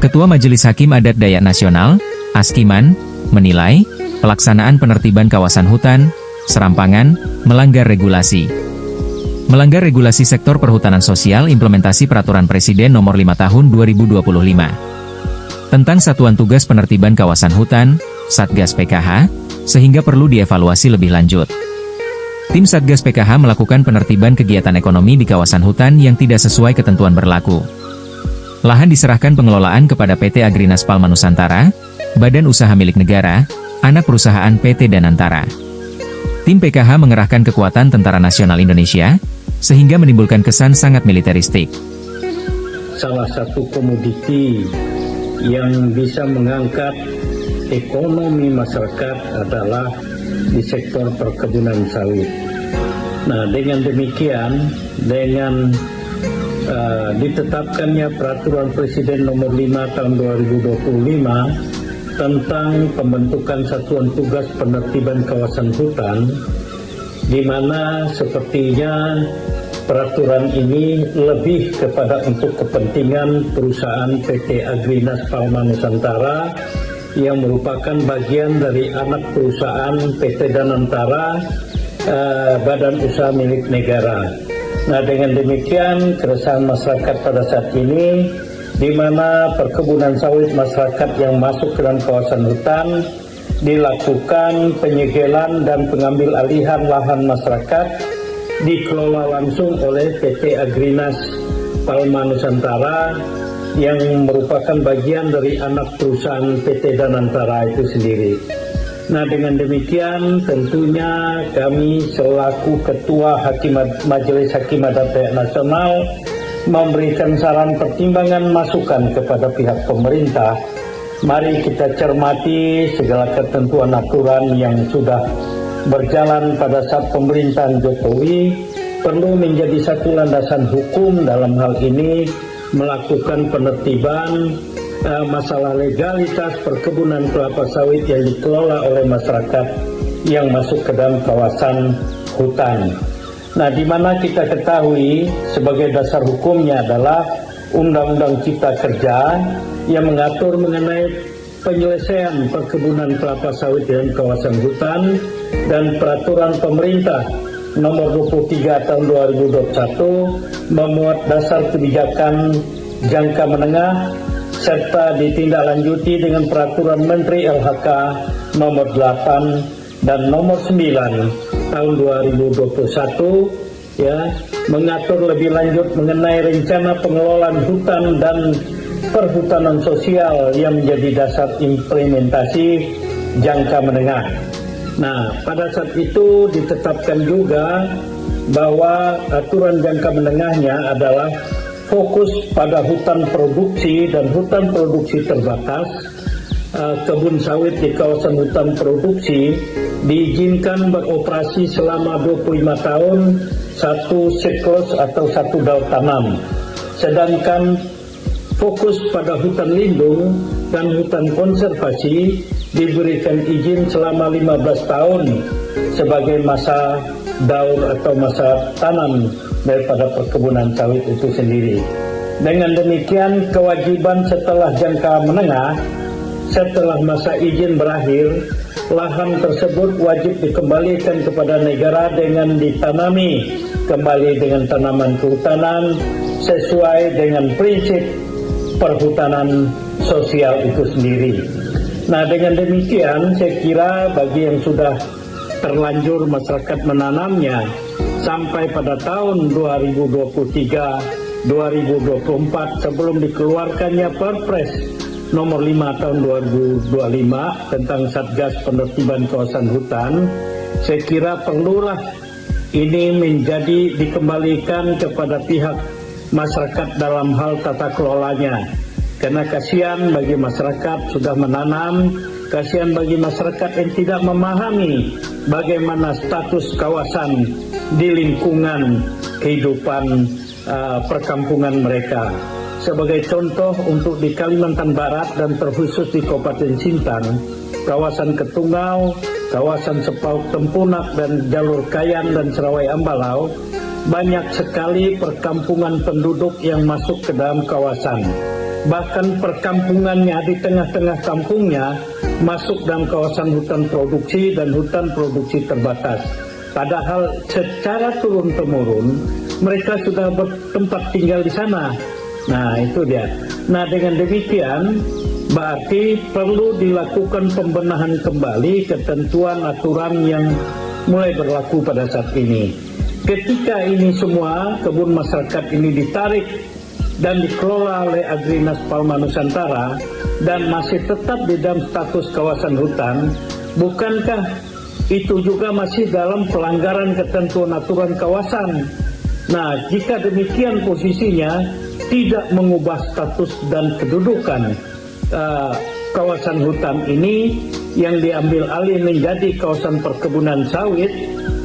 Ketua Majelis Hakim Adat Dayak Nasional, Askiman, menilai, pelaksanaan penertiban kawasan hutan, serampangan, melanggar regulasi. Melanggar regulasi sektor perhutanan sosial implementasi Peraturan Presiden Nomor 5 Tahun 2025. Tentang Satuan Tugas Penertiban Kawasan Hutan, Satgas PKH, sehingga perlu dievaluasi lebih lanjut. Tim Satgas PKH melakukan penertiban kegiatan ekonomi di kawasan hutan yang tidak sesuai ketentuan berlaku. Lahan diserahkan pengelolaan kepada PT Agrinas Palma Nusantara, badan usaha milik negara, anak perusahaan PT Danantara. Tim PKH mengerahkan kekuatan Tentara Nasional Indonesia, sehingga menimbulkan kesan sangat militeristik. Salah satu komoditi yang bisa mengangkat ekonomi masyarakat adalah di sektor perkebunan sawit. Nah, dengan demikian, dengan ditetapkannya Peraturan Presiden Nomor 5 Tahun 2025 tentang pembentukan Satuan Tugas Penertiban Kawasan Hutan, di mana sepertinya peraturan ini lebih kepada untuk kepentingan perusahaan PT Agrinas Palma Nusantara yang merupakan bagian dari anak perusahaan PT Danantara, badan usaha milik negara. Nah, dengan demikian keresahan masyarakat pada saat ini, di mana perkebunan sawit masyarakat yang masuk ke dalam kawasan hutan dilakukan penyegelan dan pengambil alihan lahan masyarakat dikelola langsung oleh PT Agrinas Palma Nusantara yang merupakan bagian dari anak perusahaan PT Danantara itu sendiri. Nah, dengan demikian tentunya kami selaku Ketua Majelis Hakim Adat Dayak Nasional memberikan saran pertimbangan masukan kepada pihak pemerintah. Mari kita cermati segala ketentuan aturan yang sudah berjalan pada saat pemerintahan Jokowi perlu menjadi satu landasan hukum dalam hal ini melakukan penertiban masalah legalitas perkebunan kelapa sawit yang dikelola oleh masyarakat yang masuk ke dalam kawasan hutan. Nah, di mana kita ketahui sebagai dasar hukumnya adalah Undang-Undang Cipta Kerja yang mengatur mengenai penyelesaian perkebunan kelapa sawit dalam kawasan hutan dan Peraturan Pemerintah Nomor 23 Tahun 2021 memuat dasar kebijakan jangka menengah serta ditindaklanjuti dengan Peraturan Menteri LHK Nomor 8 dan Nomor 9 Tahun 2021 mengatur lebih lanjut mengenai rencana pengelolaan hutan dan perhutanan sosial yang menjadi dasar implementasi jangka menengah. Nah, pada saat itu ditetapkan juga bahwa aturan jangka menengahnya adalah fokus pada hutan produksi dan hutan produksi terbatas. Kebun sawit di kawasan hutan produksi diizinkan beroperasi selama 25 tahun satu siklus atau satu daur tanam. Sedangkan fokus pada hutan lindung dan hutan konservasi diberikan izin selama 15 tahun sebagai masa daur atau masa tanam daripada perkebunan sawit itu sendiri. Dengan demikian, kewajiban setelah jangka menengah, setelah masa izin berakhir, lahan tersebut wajib dikembalikan kepada negara dengan ditanami kembali dengan tanaman kehutanan sesuai dengan prinsip perhutanan sosial itu sendiri. Nah, dengan demikian saya kira bagi yang sudah terlanjur masyarakat menanamnya sampai pada tahun 2023-2024 sebelum dikeluarkannya Perpres Nomor 5 Tahun 2025 tentang Satgas Penertiban Kawasan Hutan, saya kira perlulah ini menjadi dikembalikan kepada pihak masyarakat dalam hal tata kelolanya. Karena kasihan bagi masyarakat sudah menanam, kasihan bagi masyarakat yang tidak memahami bagaimana status kawasan di lingkungan kehidupan perkampungan mereka. Sebagai contoh untuk di Kalimantan Barat dan terkhusus di Kabupaten Sintang, kawasan Ketungau, kawasan Sepauk Tempunak dan Jalur Kayan dan Serawai Ambalau, banyak sekali perkampungan penduduk yang masuk ke dalam kawasan. bahkan perkampungannya di tengah-tengah kampungnya masuk dalam kawasan hutan produksi dan hutan produksi terbatas. Padahal secara turun-temurun mereka sudah bertempat tinggal di sana. Nah, itu dia. Nah, dengan demikian berarti perlu dilakukan pembenahan kembali ketentuan aturan yang mulai berlaku pada saat ini. Ketika ini semua kebun masyarakat ini ditarik dan dikelola oleh Agrinas Palma Nusantara dan masih tetap di dalam status kawasan hutan, bukankah itu juga masih dalam pelanggaran ketentuan aturan kawasan? Nah, jika demikian posisinya tidak mengubah status dan kedudukan kawasan hutan ini yang diambil alih menjadi kawasan perkebunan sawit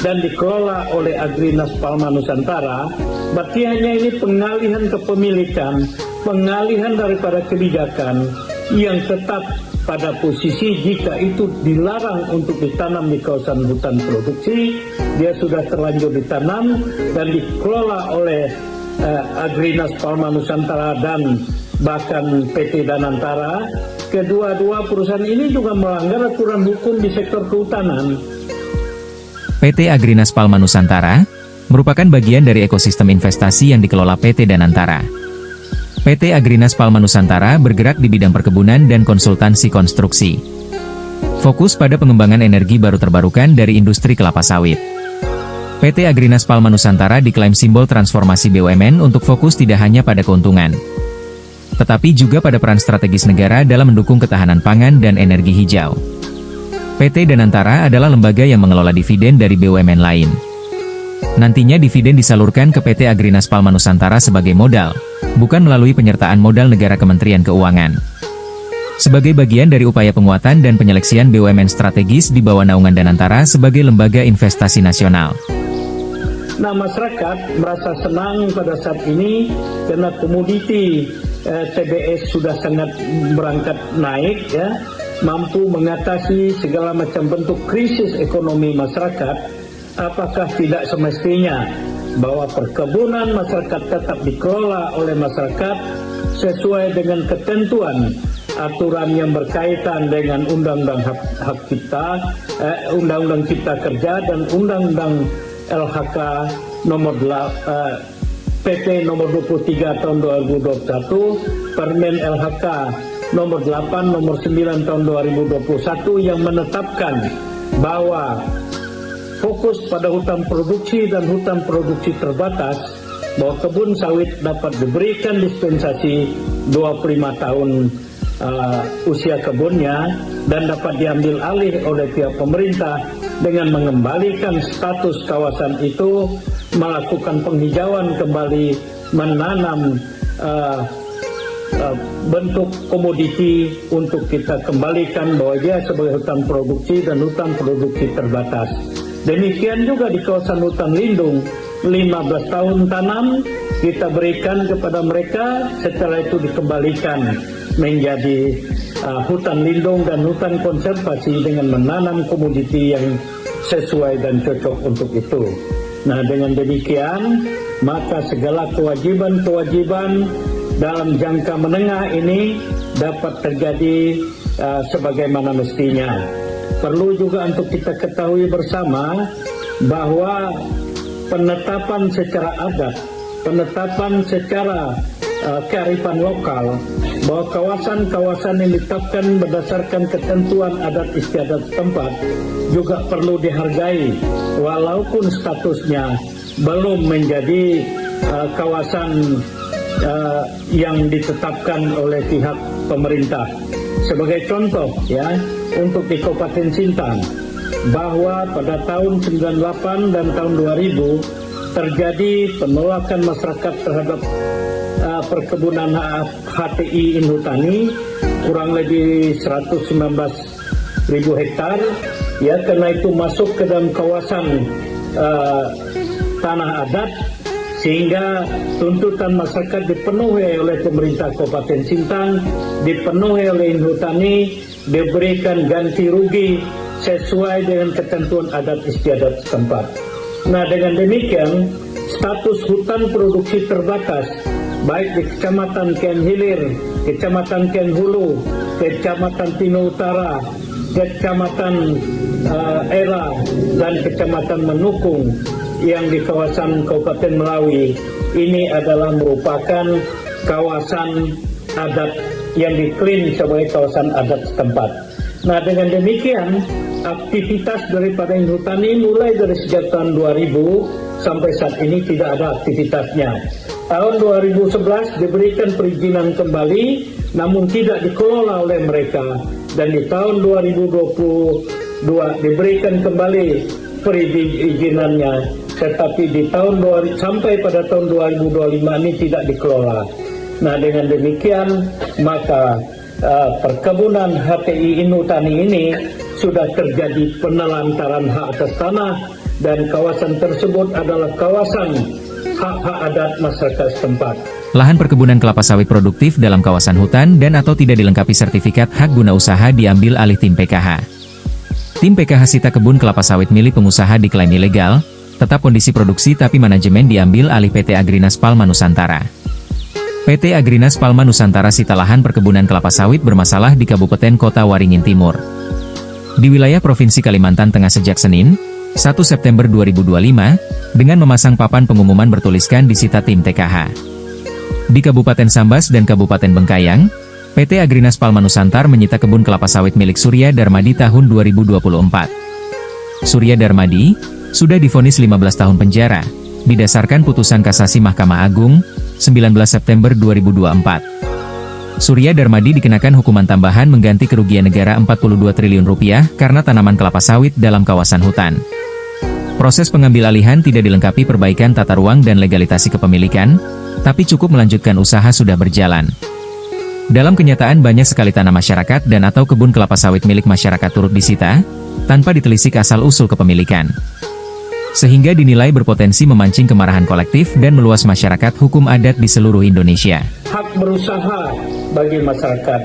dan dikelola oleh Agrinas Palma Nusantara, berarti hanya ini pengalihan kepemilikan, pengalihan daripada kebijakan yang tetap pada posisi jika itu dilarang untuk ditanam di kawasan hutan produksi, dia sudah terlanjur ditanam dan dikelola oleh Agrinas Palma Nusantara dan bahkan PT Danantara. Kedua-dua perusahaan ini juga melanggar aturan hukum di sektor kehutanan. PT Agrinas Palma Nusantara merupakan bagian dari ekosistem investasi yang dikelola PT Danantara. PT Agrinas Palma Nusantara bergerak di bidang perkebunan dan konsultansi konstruksi. Fokus pada pengembangan energi baru terbarukan dari industri kelapa sawit. PT Agrinas Palma Nusantara diklaim simbol transformasi BUMN untuk fokus tidak hanya pada keuntungan, tetapi juga pada peran strategis negara dalam mendukung ketahanan pangan dan energi hijau. PT Danantara adalah lembaga yang mengelola dividen dari BUMN lain. Nantinya dividen disalurkan ke PT Agrinas Palma Nusantara sebagai modal, bukan melalui penyertaan modal negara Kementerian Keuangan. Sebagai bagian dari upaya penguatan dan penyeleksian BUMN strategis di bawah naungan Danantara sebagai lembaga investasi nasional. Nah, masyarakat merasa senang pada saat ini karena komoditi TBS sudah sangat berangkat naik, ya, mampu mengatasi segala macam bentuk krisis ekonomi masyarakat. Apakah tidak semestinya bahwa perkebunan masyarakat tetap dikelola oleh masyarakat sesuai dengan ketentuan aturan yang berkaitan dengan Undang-Undang Hak Cipta, Undang-Undang Cipta Kerja dan Undang-Undang LHK nomor PP nomor 23 tahun 2021, Permen LHK nomor 8 nomor 9 tahun 2021 yang menetapkan bahwa fokus pada hutan produksi dan hutan produksi terbatas, bahwa kebun sawit dapat diberikan dispensasi 25 tahun usia kebunnya dan dapat diambil alih oleh pihak pemerintah dengan mengembalikan status kawasan itu, melakukan penghijauan kembali, menanam bentuk komoditi untuk kita kembalikan bahwa dia sebagai hutan produksi dan hutan produksi terbatas. Demikian juga di kawasan hutan lindung, 15 tahun tanam kita berikan kepada mereka, setelah itu dikembalikan menjadi hutan lindung dan hutan konservasi dengan menanam komoditi yang sesuai dan cocok untuk itu. Nah, dengan demikian maka segala kewajiban-kewajiban dalam jangka menengah ini dapat terjadi sebagaimana mestinya. Perlu juga untuk kita ketahui bersama bahwa penetapan secara adat, penetapan secara kearifan lokal, bahwa kawasan-kawasan yang ditetapkan berdasarkan ketentuan adat istiadat setempat juga perlu dihargai walaupun statusnya belum menjadi kawasan yang ditetapkan oleh pihak pemerintah. Sebagai contoh, ya, untuk di Kabupaten Sintang, bahwa pada tahun 98 dan tahun 2000 terjadi penolakan masyarakat terhadap perkebunan HTI Inhutani kurang lebih 119.000 hektar, ya, karena itu masuk ke dalam kawasan tanah adat, sehingga tuntutan masyarakat dipenuhi oleh pemerintah Kabupaten Sintang, dipenuhi oleh Inhutani, diberikan ganti rugi sesuai dengan ketentuan adat istiadat setempat. Nah, dengan demikian status hutan produksi terbatas baik di Kecamatan Ken Hilir, Kecamatan Ken Hulu, Kecamatan Tino Utara, Kecamatan Era, dan Kecamatan Menukung yang di kawasan Kabupaten Melawi. Ini adalah merupakan kawasan adat yang diklaim sebagai kawasan adat setempat. Nah, dengan demikian aktivitas daripada Inhutani mulai dari sejak tahun 2000 sampai saat ini tidak ada aktivitasnya. Tahun 2011 diberikan perizinan kembali, namun tidak dikelola oleh mereka. Dan di tahun 2022 diberikan kembali perizinannya, tetapi di tahun sampai pada tahun 2025 ini tidak dikelola. Nah, dengan demikian maka perkebunan HTI Inhutani ini sudah terjadi penelantaran hak atas tanah, dan kawasan tersebut adalah kawasan hak-hak adat masyarakat setempat. Lahan perkebunan kelapa sawit produktif dalam kawasan hutan dan atau tidak dilengkapi sertifikat hak guna usaha diambil alih tim PKH. Tim PKH sita kebun kelapa sawit milik pengusaha diklaim ilegal, tetap kondisi produksi tapi manajemen diambil alih PT Agrinas Palma Nusantara. PT Agrinas Palma Nusantara sita lahan perkebunan kelapa sawit bermasalah di Kabupaten Kota Waringin Timur, di wilayah Provinsi Kalimantan Tengah sejak Senin, 1 September 2025, dengan memasang papan pengumuman bertuliskan disita tim TKH. Di Kabupaten Sambas dan Kabupaten Bengkayang, PT Agrinas Palma Nusantara menyita kebun kelapa sawit milik Surya Darmadi tahun 2024. Surya Darmadi sudah divonis 15 tahun penjara, didasarkan putusan kasasi Mahkamah Agung, 19 September 2024. Surya Darmadi dikenakan hukuman tambahan mengganti kerugian negara 42 triliun rupiah karena tanaman kelapa sawit dalam kawasan hutan. Proses pengambil alihan tidak dilengkapi perbaikan tata ruang dan legalisasi kepemilikan, tapi cukup melanjutkan usaha sudah berjalan. Dalam kenyataan banyak sekali tanah masyarakat dan atau kebun kelapa sawit milik masyarakat turut disita, tanpa ditelisik asal-usul kepemilikan. Sehingga dinilai berpotensi memancing kemarahan kolektif dan meluas masyarakat hukum adat di seluruh Indonesia. Hak berusaha bagi masyarakat.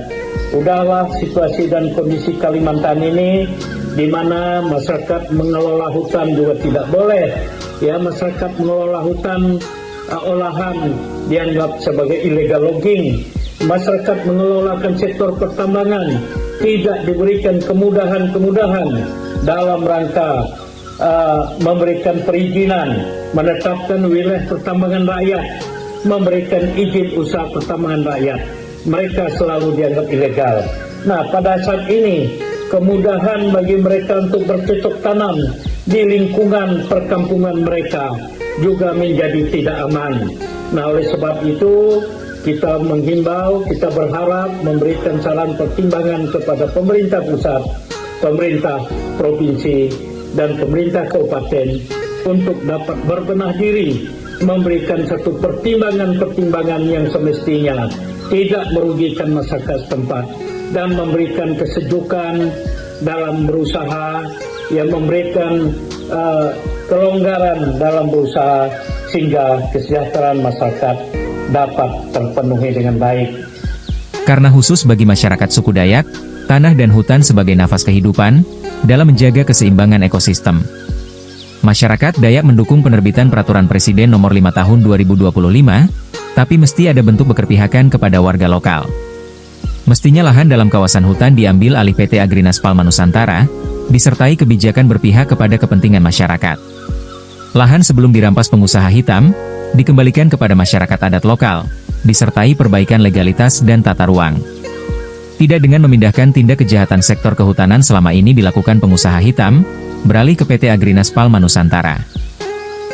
Udahlah situasi dan kondisi Kalimantan ini, di mana masyarakat mengelola hutan juga tidak boleh. Ya, masyarakat mengelola hutan olahan dianggap sebagai illegal logging. Masyarakat mengelolakan sektor pertambangan tidak diberikan kemudahan-kemudahan dalam rangka memberikan perizinan, menetapkan wilayah pertambangan rakyat, memberikan izin usaha pertambangan rakyat. Mereka selalu dianggap ilegal. Nah, pada saat ini kemudahan bagi mereka untuk bercocok tanam di lingkungan perkampungan mereka juga menjadi tidak aman. Nah, oleh sebab itu kita menghimbau, kita berharap memberikan saran pertimbangan kepada pemerintah pusat, pemerintah provinsi, dan pemerintah kabupaten untuk dapat berbenah diri, memberikan satu pertimbangan-pertimbangan yang semestinya tidak merugikan masyarakat setempat dan memberikan kesejukan dalam berusaha, yang memberikan kelonggaran dalam berusaha sehingga kesejahteraan masyarakat dapat terpenuhi dengan baik. Karena khusus bagi masyarakat suku Dayak, tanah dan hutan sebagai nafas kehidupan dalam menjaga keseimbangan ekosistem. Masyarakat Dayak mendukung penerbitan Peraturan Presiden Nomor 5 Tahun 2025, tapi mesti ada bentuk keberpihakan kepada warga lokal. Mestinya lahan dalam kawasan hutan diambil alih PT Agrinas Palma Nusantara, disertai kebijakan berpihak kepada kepentingan masyarakat. Lahan sebelum dirampas pengusaha hitam, dikembalikan kepada masyarakat adat lokal, disertai perbaikan legalitas dan tata ruang. Tidak dengan memindahkan tindak kejahatan sektor kehutanan selama ini dilakukan pengusaha hitam, beralih ke PT Agrinas Palma Nusantara.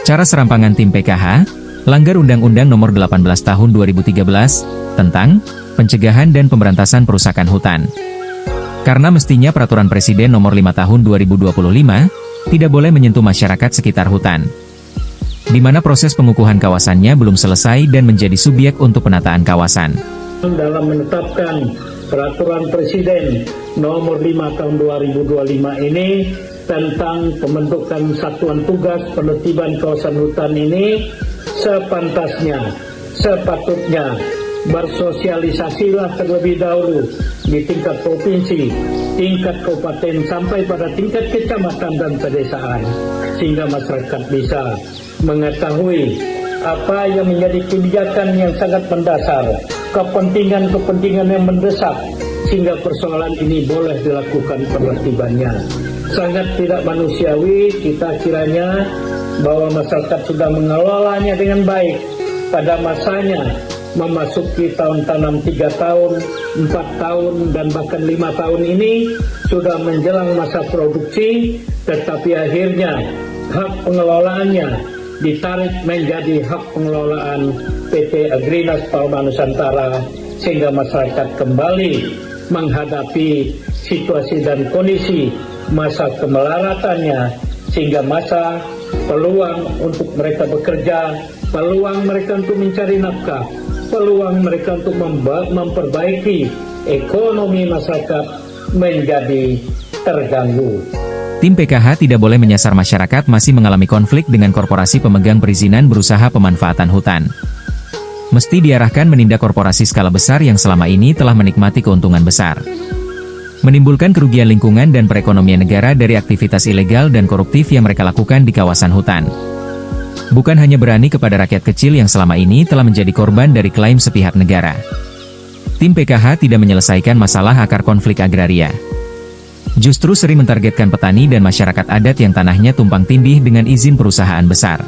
Cara serampangan tim PKH, langgar Undang-Undang Nomor 18 Tahun 2013, tentang pencegahan dan pemberantasan perusakan hutan. Karena mestinya Peraturan Presiden Nomor 5 Tahun 2025, tidak boleh menyentuh masyarakat sekitar hutan, di mana proses pengukuhan kawasannya belum selesai dan menjadi subyek untuk penataan kawasan. Dalam menetapkan Peraturan Presiden Nomor 5 Tahun 2025 ini tentang pembentukan Satuan Tugas Penertiban Kawasan Hutan ini, sepantasnya, sepatutnya bersosialisasilah terlebih dahulu di tingkat provinsi, tingkat kabupaten, sampai pada tingkat kecamatan dan pedesaan, sehingga masyarakat bisa mengetahui apa yang menjadi kebijakan yang sangat mendasar, kepentingan-kepentingan yang mendesak, sehingga persoalan ini boleh dilakukan penertibannya. Sangat tidak manusiawi kita kiranya bahwa masyarakat sudah mengelolanya dengan baik pada masanya, memasuki tahun tanam 3 tahun, 4 tahun, dan bahkan 5 tahun ini sudah menjelang masa produksi, tetapi akhirnya hak pengelolaannya ditarik menjadi hak pengelolaan PT Agrinas Palma Nusantara, sehingga masyarakat kembali menghadapi situasi dan kondisi masa kemelaratannya, sehingga masa peluang untuk mereka bekerja, peluang mereka untuk mencari nafkah, peluang mereka untuk memperbaiki ekonomi masyarakat menjadi terganggu. Tim PKH tidak boleh menyasar masyarakat masih mengalami konflik dengan korporasi pemegang perizinan berusaha pemanfaatan hutan. Mesti diarahkan menindak korporasi skala besar yang selama ini telah menikmati keuntungan besar, menimbulkan kerugian lingkungan dan perekonomian negara dari aktivitas ilegal dan koruptif yang mereka lakukan di kawasan hutan. Bukan hanya berani kepada rakyat kecil yang selama ini telah menjadi korban dari klaim sepihak negara. Tim PKH tidak menyelesaikan masalah akar konflik agraria. Justru sering mentargetkan petani dan masyarakat adat yang tanahnya tumpang tindih dengan izin perusahaan besar.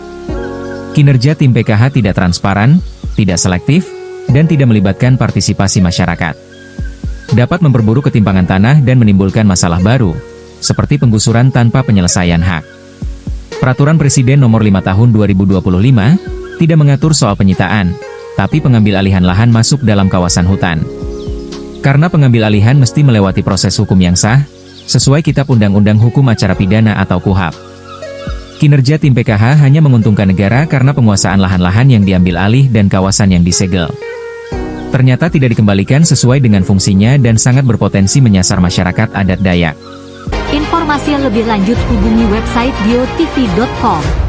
Kinerja tim PKH tidak transparan, tidak selektif, dan tidak melibatkan partisipasi masyarakat. Dapat memperburuk ketimpangan tanah dan menimbulkan masalah baru, seperti penggusuran tanpa penyelesaian hak. Peraturan Presiden Nomor 5 Tahun 2025 tidak mengatur soal penyitaan, tapi pengambil alihan lahan masuk dalam kawasan hutan. Karena pengambil alihan mesti melewati proses hukum yang sah, sesuai Kitab Undang-Undang Hukum Acara Pidana atau KUHAP. Kinerja tim PKH hanya menguntungkan negara karena penguasaan lahan-lahan yang diambil alih dan kawasan yang disegel ternyata tidak dikembalikan sesuai dengan fungsinya dan sangat berpotensi menyasar masyarakat adat Dayak. Informasi lebih lanjut hubungi website biotv.com.